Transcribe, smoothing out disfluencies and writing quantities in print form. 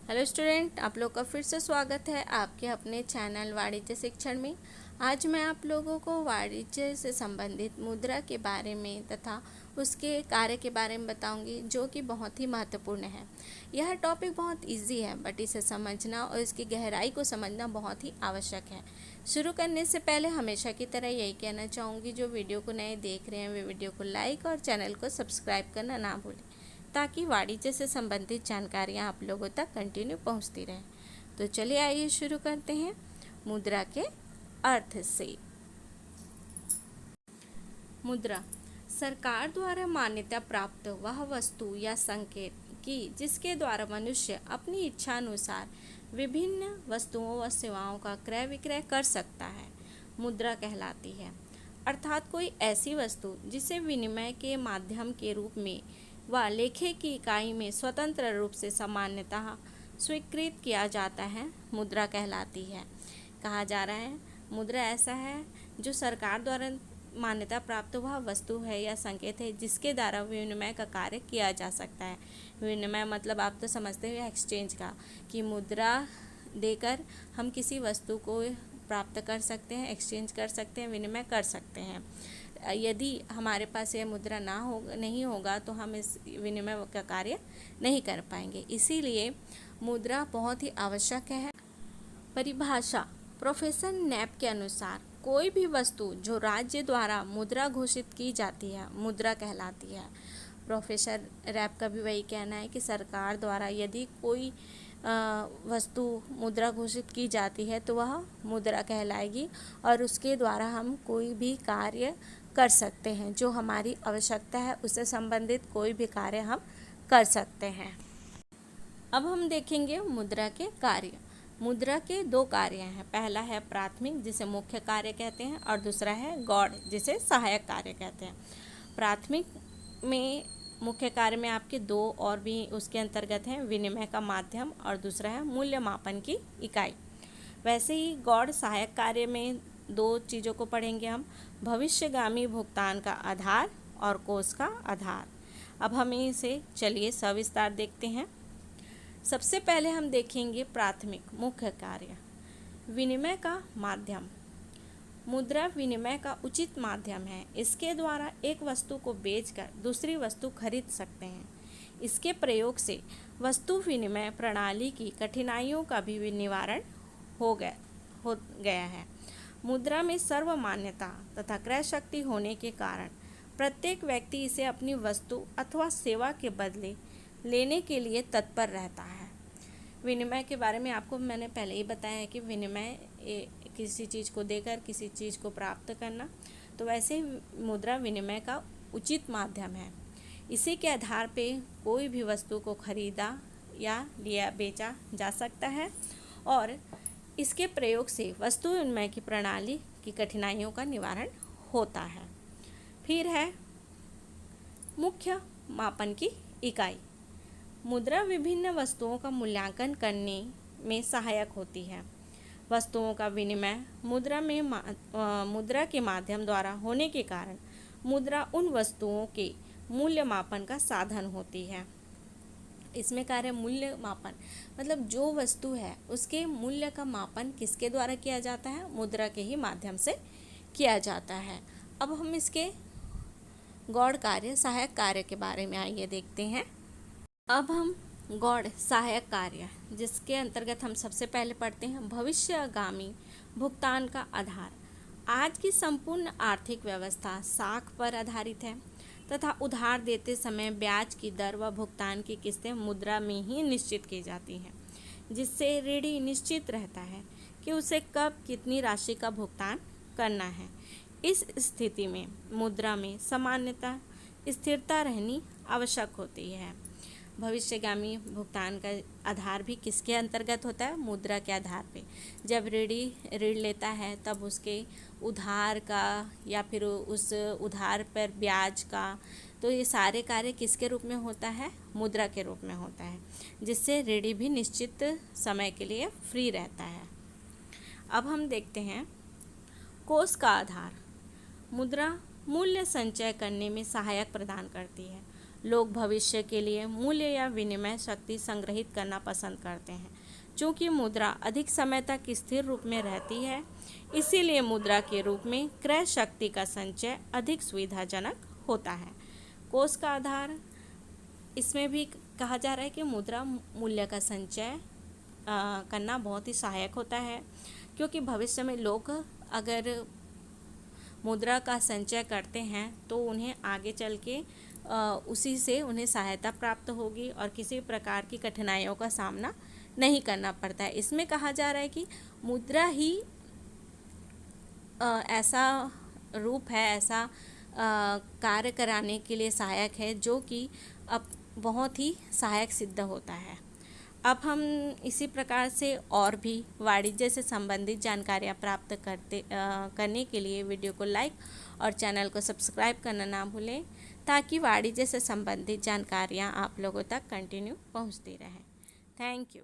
Hello student, आप लोग का फिर से स्वागत है आपके अपने चैनल वाणिज्य शिक्षण में। आज मैं आप लोगों को वाणिज्य से संबंधित मुद्रा के बारे में तथा उसके कार्य के बारे में बताऊंगी, जो कि बहुत ही महत्वपूर्ण है। यह टॉपिक बहुत इजी है, बट इसे समझना और इसकी गहराई को समझना बहुत ही आवश्यक है। शुरू करने से पहले हमेशा की तरह यही कहना चाहूँगी, जो वीडियो को नए देख रहे हैं वे वीडियो को लाइक और चैनल को सब्सक्राइब करना ना भूलें, ताकि वाणिज्य से संबंधित जानकारियाँ आप लोगों तक कंटिन्यू पहुँचती रहें। तो चलिए आइए शुरू करते हैं मुद्रा के अर्थ से। मुद्रा सरकार द्वारा मान्यता प्राप्त वह वस्तु या संकेत की जिसके द्वारा मनुष्य अपनी इच्छा अनुसार विभिन्न वस्तुओं व सेवाओं का क्रय विक्रय कर सकता है, मुद्रा कहलाती है। अर्थात कोई ऐसी वस्तु जिसे विनिमय के माध्यम के रूप में व लेखे की इकाई में स्वतंत्र रूप से सामान्यतः स्वीकृत किया जाता है, मुद्रा कहलाती है। कहा जा रहा है मुद्रा ऐसा है जो सरकार द्वारा मान्यता प्राप्त वह वस्तु है या संकेत है जिसके द्वारा विनिमय का कार्य किया जा सकता है। विनिमय मतलब आप तो समझते हो एक्सचेंज का, कि मुद्रा देकर हम किसी वस्तु को प्राप्त कर सकते हैं, एक्सचेंज कर सकते हैं, विनिमय कर सकते हैं। यदि हमारे पास यह मुद्रा नहीं होगा तो हम इस विनिमय का कार्य नहीं कर पाएंगे। इसीलिए मुद्रा बहुत ही आवश्यक है। परिभाषा प्रोफेसर नैप के अनुसार कोई भी वस्तु जो राज्य द्वारा मुद्रा घोषित की जाती है, मुद्रा कहलाती है। प्रोफेसर रैप का भी वही कहना है कि सरकार द्वारा यदि कोई वस्तु मुद्रा घोषित की जाती है तो वह मुद्रा कहलाएगी, और उसके द्वारा हम कोई भी कार्य कर सकते हैं। जो हमारी आवश्यकता है उससे संबंधित कोई भी कार्य हम कर सकते हैं। अब हम देखेंगे मुद्रा के कार्य। मुद्रा के दो कार्य हैं। पहला है प्राथमिक, जिसे मुख्य कार्य कहते हैं, और दूसरा है गौड़, जिसे सहायक कार्य कहते हैं। प्राथमिक में मुख्य कार्य में आपके दो और भी उसके अंतर्गत हैं, विनिमय का माध्यम और दूसरा है मूल्य मापन की इकाई। वैसे ही गौड़ सहायक कार्य में दो चीज़ों को पढ़ेंगे हम, भविष्यगामी भुगतान का आधार और कोष का आधार। अब हम इसे चलिए सविस्तार देखते हैं। सबसे पहले हम देखेंगे प्राथमिक मुख्य कार्य, विनिमय का माध्यम। मुद्रा विनिमय का उचित माध्यम है। इसके द्वारा एक वस्तु को बेचकर दूसरी वस्तु खरीद सकते हैं। इसके प्रयोग से वस्तु विनिमय प्रणाली की कठिनाइयों का भी निवारण हो गया है। मुद्रा में सर्वमान्यता तथा क्रय शक्ति होने के कारण प्रत्येक व्यक्ति इसे अपनी वस्तु अथवा सेवा के बदले लेने के लिए तत्पर रहता है। विनिमय के बारे में आपको मैंने पहले ही बताया है कि विनिमय किसी चीज़ को देकर किसी चीज़ को प्राप्त करना, तो वैसे ही मुद्रा विनिमय का उचित माध्यम है। इसी के आधार पे कोई भी वस्तु को खरीदा या लिया बेचा जा सकता है, और इसके प्रयोग से वस्तु विनिमय की प्रणाली की कठिनाइयों का निवारण होता है। फिर है मुख्य मापन की इकाई। मुद्रा विभिन्न वस्तुओं का मूल्यांकन करने में सहायक होती है। वस्तुओं का विनिमय मुद्रा के माध्यम द्वारा होने के कारण मुद्रा उन वस्तुओं के मूल्य मापन का साधन होती है। इसमें कार्य मूल्य मापन मतलब जो वस्तु है उसके मूल्य का मापन किसके द्वारा किया जाता है, मुद्रा के ही माध्यम से किया जाता है। अब हम इसके गौड़ कार्य सहायक कार्य के बारे में आइए देखते हैं। अब हम गौड़ सहायक कार्य, जिसके अंतर्गत हम सबसे पहले पढ़ते हैं भविष्यगामी भुगतान का आधार। आज की संपूर्ण आर्थिक व्यवस्था साख पर आधारित है तथा उधार देते समय ब्याज की दर व भुगतान की किस्तें मुद्रा में ही निश्चित की जाती हैं, जिससे ऋणी निश्चित रहता है कि उसे कब कितनी राशि का भुगतान करना है। इस स्थिति में मुद्रा में सामान्यतः स्थिरता रहनी आवश्यक होती है। भविष्यगामी भुगतान का आधार भी किसके अंतर्गत होता है, मुद्रा के आधार पे। जब ऋणी ऋण लेता है तब उसके उधार का या फिर उस उधार पर ब्याज का, तो ये सारे कार्य किसके रूप में होता है, मुद्रा के रूप में होता है, जिससे ऋणी भी निश्चित समय के लिए फ्री रहता है। अब हम देखते हैं कोष का आधार। मुद्रा मूल्य संचय करने में सहायक प्रदान करती है। लोग भविष्य के लिए मूल्य या विनिमय शक्ति संग्रहित करना पसंद करते हैं। चूँकि मुद्रा अधिक समय तक स्थिर रूप में रहती है, इसीलिए मुद्रा के रूप में क्रय शक्ति का संचय अधिक सुविधाजनक होता है। कोष का आधार, इसमें भी कहा जा रहा है कि मुद्रा मूल्य का संचय करना बहुत ही सहायक होता है, क्योंकि भविष्य में लोग अगर मुद्रा का संचय करते हैं तो उन्हें आगे चल के उसी से उन्हें सहायता प्राप्त होगी और किसी प्रकार की कठिनाइयों का सामना नहीं करना पड़ता है। इसमें कहा जा रहा है कि मुद्रा ही ऐसा रूप है, ऐसा कार्य कराने के लिए सहायक है जो कि अब बहुत ही सहायक सिद्ध होता है। अब हम इसी प्रकार से और भी वाणिज्य से संबंधित जानकारियाँ प्राप्त करने के लिए वीडियो को लाइक और चैनल को सब्सक्राइब करना ना भूलें, ताकि वाणिज्य से संबंधित जानकारियाँ आप लोगों तक कंटिन्यू पहुँचती रहें। Thank you.